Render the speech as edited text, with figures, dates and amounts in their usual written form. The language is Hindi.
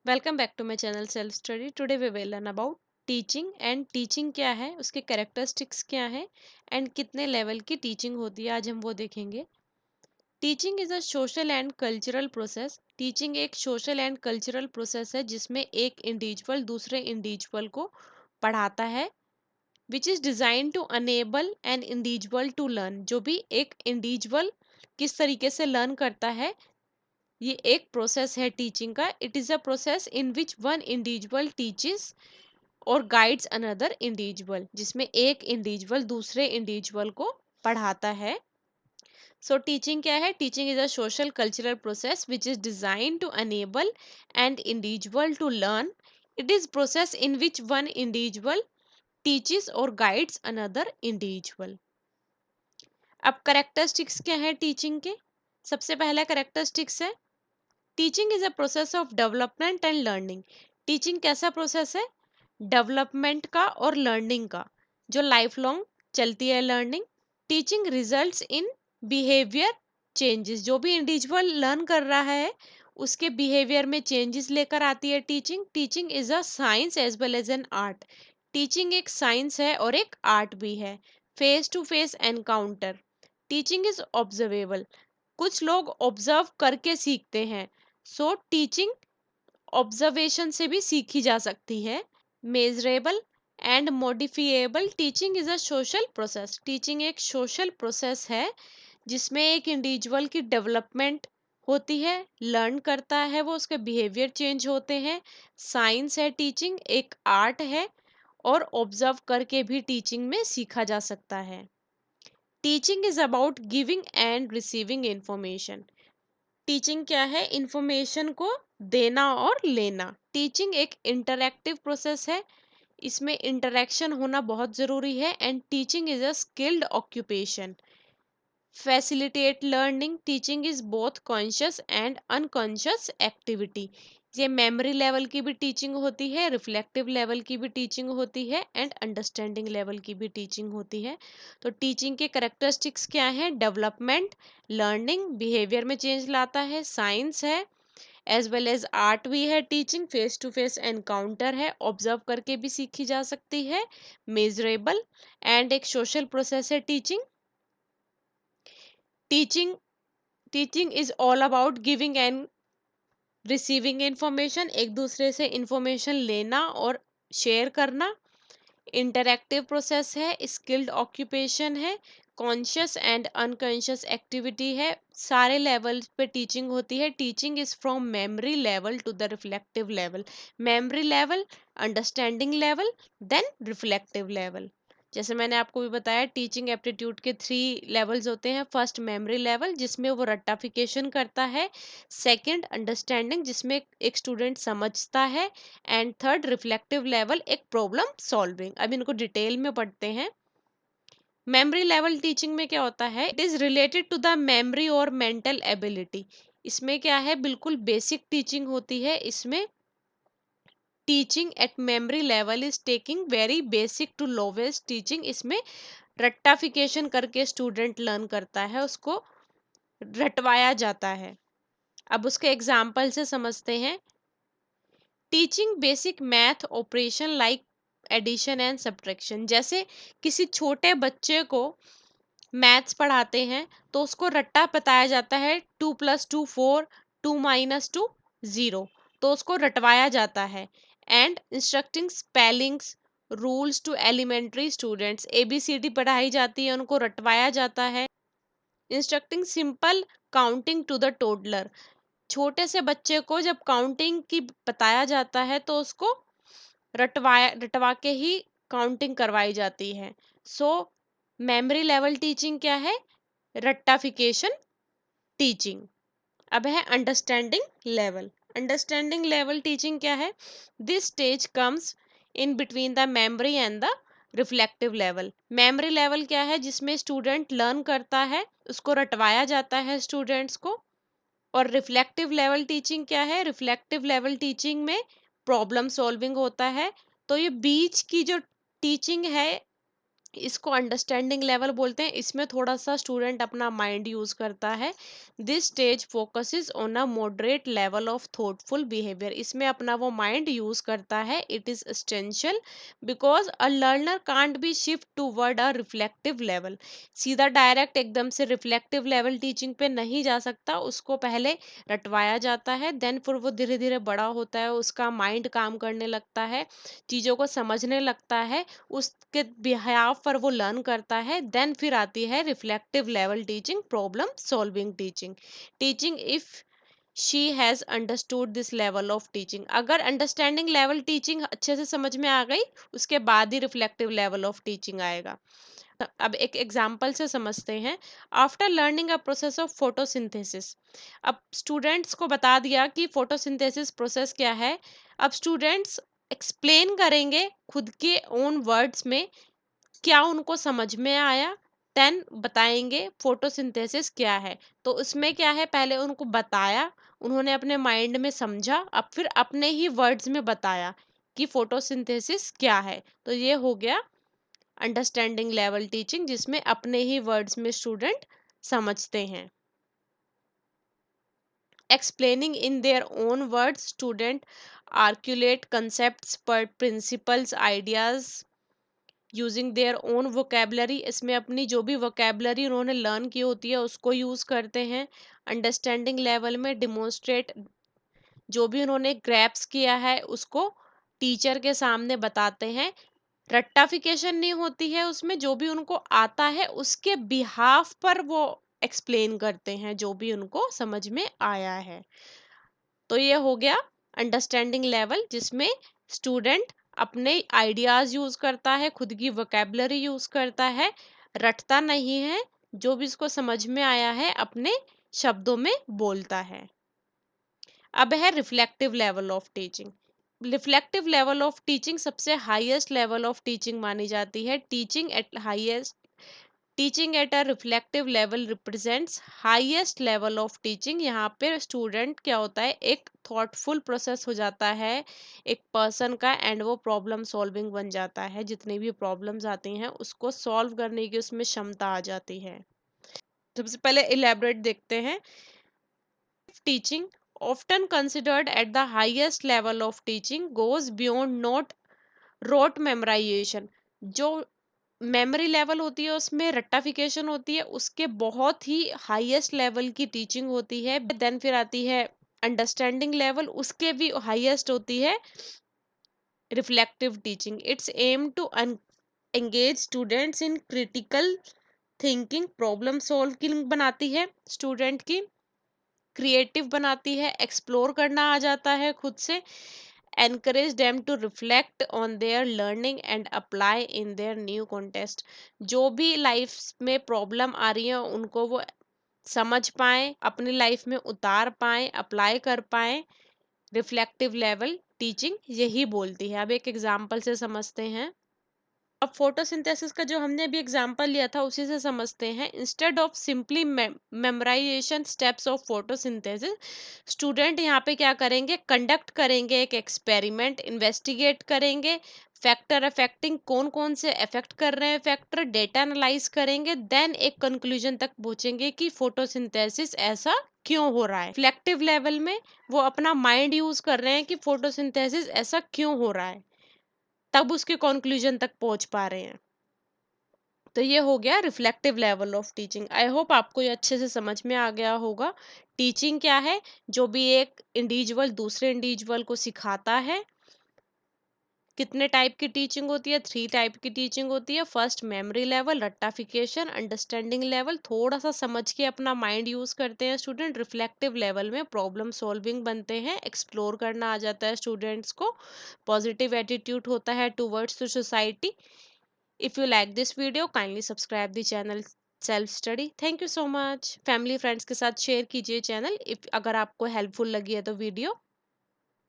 Welcome back to my channel self study. Today we will learn about teaching and teaching क्या है, उसके कैरेक्टरिस्टिक्स क्या है एंड कितने लेवल की टीचिंग होती है, आज हम वो देखेंगे। Teaching is a social and cultural process. Teaching एक सोशल एंड कल्चरल प्रोसेस है जिसमें एक इंडिविजुअल दूसरे इंडिविजुअल को पढ़ाता है, which is design to enable an individual to learn. जो भी एक इंडिविजुअल किस तरीके से लर्न करता है, ये एक प्रोसेस है टीचिंग का। It is a process in which one individual teaches और गाइड्स अनदर इंडिविजुअल, जिसमें एक इंडिविजुअल दूसरे इंडिविजुअल को पढ़ाता है। सो टीचिंग क्या है? Teaching is a social cultural process which is design to enable and individual to learn. It is process in which one individual teaches और गाइड्स अनदर इंडिविजुअल। अब करेक्टरिस्टिक्स क्या है टीचिंग के? सबसे पहला करेक्टरिस्टिक्स है teaching is a process of development and learning. Teaching कैसा प्रोसेस है? डेवलपमेंट का और लर्निंग का, जो लाइफ लॉन्ग चलती है learning. Teaching results in behaviour changes. जो भी इंडिविजुअल लर्न कर रहा है उसके बिहेवियर में चेंजेस लेकर आती है teaching. Teaching is a science as well as an art. Teaching एक साइंस है और एक आर्ट भी है। Face to face encounter. Teaching is observable. कुछ लोग ऑब्जर्व करके सीखते हैं, सो टीचिंग ऑब्जर्वेशन से भी सीखी जा सकती है। Measurable and modifiable. Teaching is a social process. Teaching एक सोशल प्रोसेस है जिसमें एक इंडिविजुअल की डेवलपमेंट होती है, लर्न करता है वो, उसके बिहेवियर चेंज होते हैं। साइंस है टीचिंग, एक आर्ट है, और ऑब्जर्व करके भी टीचिंग में सीखा जा सकता है। Teaching is about giving and receiving information. Teaching क्या है? इंफॉर्मेशन को देना और लेना। टीचिंग एक इंटरैक्टिव प्रोसेस है, इसमें इंटरेक्शन होना बहुत जरूरी है। And teaching is a skilled occupation. Facilitate learning. Teaching is both conscious and unconscious activity. ये मेमोरी लेवल की भी टीचिंग होती है, रिफ्लेक्टिव लेवल की भी टीचिंग होती है, एंड अंडरस्टैंडिंग लेवल की भी टीचिंग होती है। तो टीचिंग के करेक्टरिस्टिक्स क्या है? डेवलपमेंट, लर्निंग, बिहेवियर में चेंज लाता है, साइंस है, एज वेल एज आर्ट भी है। Teaching face to face encounter है, ऑब्जर्व करके भी सीखी जा सकती है। मेजरेबल एंड एक सोशल प्रोसेस है teaching. Teaching teaching is all about giving and receiving information. एक दूसरे से इंफॉर्मेशन लेना और शेयर करना। इंटरैक्टिव प्रोसेस है, स्किल्ड ऑक्यूपेशन है, कॉन्शियस एंड अनकॉन्शियस एक्टिविटी है। सारे लेवल पे टीचिंग होती है। Teaching is from memory level to the reflective level. Memory level, understanding level, then reflective level. जैसे मैंने आपको भी बताया, टीचिंग एप्टीट्यूड के 3 लेवल्स होते हैं। फर्स्ट मेमोरी लेवल, जिसमें वो रट्टाफिकेशन करता है। सेकंड अंडरस्टैंडिंग, जिसमें एक स्टूडेंट समझता है। एंड थर्ड रिफ्लेक्टिव लेवल, एक प्रॉब्लम सॉल्विंग। अब इनको डिटेल में पढ़ते हैं। मेमोरी लेवल टीचिंग में क्या होता है? It is related to the memory और मेंटल एबिलिटी। इसमें क्या है? बिल्कुल बेसिक टीचिंग होती है। इसमें teaching at memory level is taking very basic to lowest teaching. इसमें रट्टाफिकेशन करके स्टूडेंट लर्न करता है, उसको रटवाया जाता है। अब उसके एग्जाम्पल से समझते हैं। Teaching basic math operation like addition and subtraction. जैसे किसी छोटे बच्चे को मैथ्स पढ़ाते हैं तो उसको रट्टा बताया जाता है, 2+2 4, 2 - 2 0। तो उसको रटवाया जाता है। And instructing spellings rules to elementary students. ABCD पढ़ाई जाती है, उनको रटवाया जाता है। Instructing simple counting to the toddler. छोटे से बच्चे को जब काउंटिंग की बताया जाता है तो उसको रटवा के ही काउंटिंग करवाई जाती है। सो मेमोरी लेवल टीचिंग क्या है? रट्टाफिकेशन टीचिंग। अब है understanding level. Understanding level teaching क्या है? This stage comes in between the memory and the reflective level. Memory level क्या है? जिसमें स्टूडेंट लर्न करता है, उसको रटवाया जाता है स्टूडेंट्स को। और रिफ्लेक्टिव लेवल टीचिंग क्या है? रिफ्लेक्टिव लेवल टीचिंग में प्रॉब्लम सॉल्विंग होता है। तो ये बीच की जो टीचिंग है, इसको अंडरस्टैंडिंग लेवल बोलते हैं। इसमें थोड़ा सा स्टूडेंट अपना माइंड यूज करता है। This stage focuses on a moderate level of thoughtful behaviour. इसमें अपना वो माइंड यूज करता है। It is essential because a learner can't be shift toward a reflective level. सीधा डायरेक्ट एकदम से रिफ्लेक्टिव लेवल टीचिंग पे नहीं जा सकता, उसको पहले रटवाया जाता है, देन फिर वो धीरे धीरे बड़ा होता है, उसका माइंड काम करने लगता है, चीजों को समझने लगता है, उसके बिहाफ पर वो लर्न करता है। देन फिर आती है reflective level teaching, problem solving teaching. Teaching if she has understood this level of teaching. अगर अंडरस्टैंडिंग लेवल टीचिंग अच्छे से समझ में आ गई, उसके बाद ही रिफ्लेक्टिव लेवल ऑफ टीचिंग आएगा। अब एक एग्जाम्पल से समझते हैं। After learning a process of photosynthesis. अब स्टूडेंट्स को बता दिया कि फोटोसिंथेसिस प्रोसेस क्या है। अब स्टूडेंट्स एक्सप्लेन करेंगे खुद के ओन वर्ड्स में, क्या उनको समझ में आया, देन बताएंगे फोटोसिंथेसिस क्या है। तो उसमें क्या है, पहले उनको बताया, उन्होंने अपने माइंड में समझा, अब फिर अपने ही वर्ड्स में बताया कि फोटोसिंथेसिस क्या है। तो ये हो गया अंडरस्टैंडिंग लेवल टीचिंग, जिसमें अपने ही वर्ड्स में स्टूडेंट समझते हैं। Explaining in their own words, student articulate concepts पर principles ideas using their own vocabulary. इसमें अपनी जो भी वोकेबलरी उन्होंने लर्न की होती है उसको यूज करते हैं। अंडरस्टैंडिंग लेवल में डिमोन्स्ट्रेट, जो भी उन्होंने ग्रैप्स किया है उसको टीचर के सामने बताते हैं। रट्टाफिकेशन नहीं होती है उसमें, जो भी उनको आता है उसके बिहाफ पर वो एक्सप्लेन करते हैं जो भी उनको समझ में आया है। तो ये हो गया अंडरस्टैंडिंग लेवल, जिसमें स्टूडेंट अपने आइडियाज यूज करता है, खुद की वोकेबलरी यूज करता है, रटता नहीं है, जो भी इसको समझ में आया है अपने शब्दों में बोलता है। अब है reflective level of teaching. Reflective level of teaching सबसे हाईएस्ट लेवल ऑफ टीचिंग मानी जाती है। Teaching at a reflective level represents highest level of teaching. यहाँ पे स्टूडेंट क्या होता है, एक थॉटफुल प्रोसेस हो जाता है एक पर्सन का, एंड वो प्रॉब्लम सॉल्विंग बन जाता है। जितनी भी प्रॉब्लम्स आती हैं उसको सॉल्व करने की उसमें क्षमता आ जाती है। सबसे पहले इलेबोरेट देखते हैं। Teaching, often considered at the highest level of teaching, goes beyond not rote memorization। जो मेमोरी लेवल होती है उसमें रट्टाफिकेशन होती है, उसके बहुत ही हाईएस्ट लेवल की टीचिंग होती है। देन फिर आती है अंडरस्टैंडिंग लेवल, उसके भी हाईएस्ट होती है reflective teaching. It's aim to engage students in critical thinking, problem solving बनाती है स्टूडेंट की, क्रिएटिव बनाती है, एक्सप्लोर करना आ जाता है खुद से, encourage them to reflect on their learning and apply in their new context। जो भी लाइफ में प्रॉब्लम आ रही है उनको वो समझ पाए, अपनी लाइफ में उतार पाए, अप्लाई कर पाए। रिफ्लेक्टिव लेवल टीचिंग यही बोलती है। अब एक एग्जांपल से समझते हैं। अब फोटोसिंथेसिस का जो हमने अभी एग्जांपल लिया था उसी से समझते हैं। Instead of simply memorisation steps of photosynthesis, student यहाँ पे क्या करेंगे, कंडक्ट करेंगे एक एक्सपेरिमेंट, इन्वेस्टिगेट करेंगे फैक्टर अफेक्टिंग, कौन कौन से अफेक्ट कर रहे हैं फैक्टर, डेटा एनालाइज करेंगे, देन एक कंक्लूजन तक पहुंचेंगे कि फोटोसिंथेसिस ऐसा क्यों हो रहा है। रिफ्लेक्टिव लेवल में वो अपना माइंड यूज कर रहे हैं कि फोटोसिंथेसिस ऐसा क्यों हो रहा है, तब उसके कंक्लूजन तक पहुंच पा रहे हैं। तो ये हो गया reflective level of teaching. I hope आपको ये अच्छे से समझ में आ गया होगा। टीचिंग क्या है, जो भी एक इंडिविजुअल दूसरे इंडिविजुअल को सिखाता है। कितने टाइप की टीचिंग होती है, 3 टाइप की टीचिंग होती है। फर्स्ट मेमोरी लेवल, रट्टाफिकेशन, अंडरस्टैंडिंग लेवल, थोड़ा सा समझ के अपना माइंड यूज करते हैं स्टूडेंट। रिफ्लेक्टिव लेवल में प्रॉब्लम सॉल्विंग बनते हैं, एक्सप्लोर करना आ जाता है स्टूडेंट्स को, पॉजिटिव एटीट्यूड होता है towards the society. If you like this video, kindly subscribe the channel Self Study। Thank you so much। Family friends के साथ शेयर कीजिए चैनल, इफ अगर आपको हेल्पफुल लगी है तो वीडियो।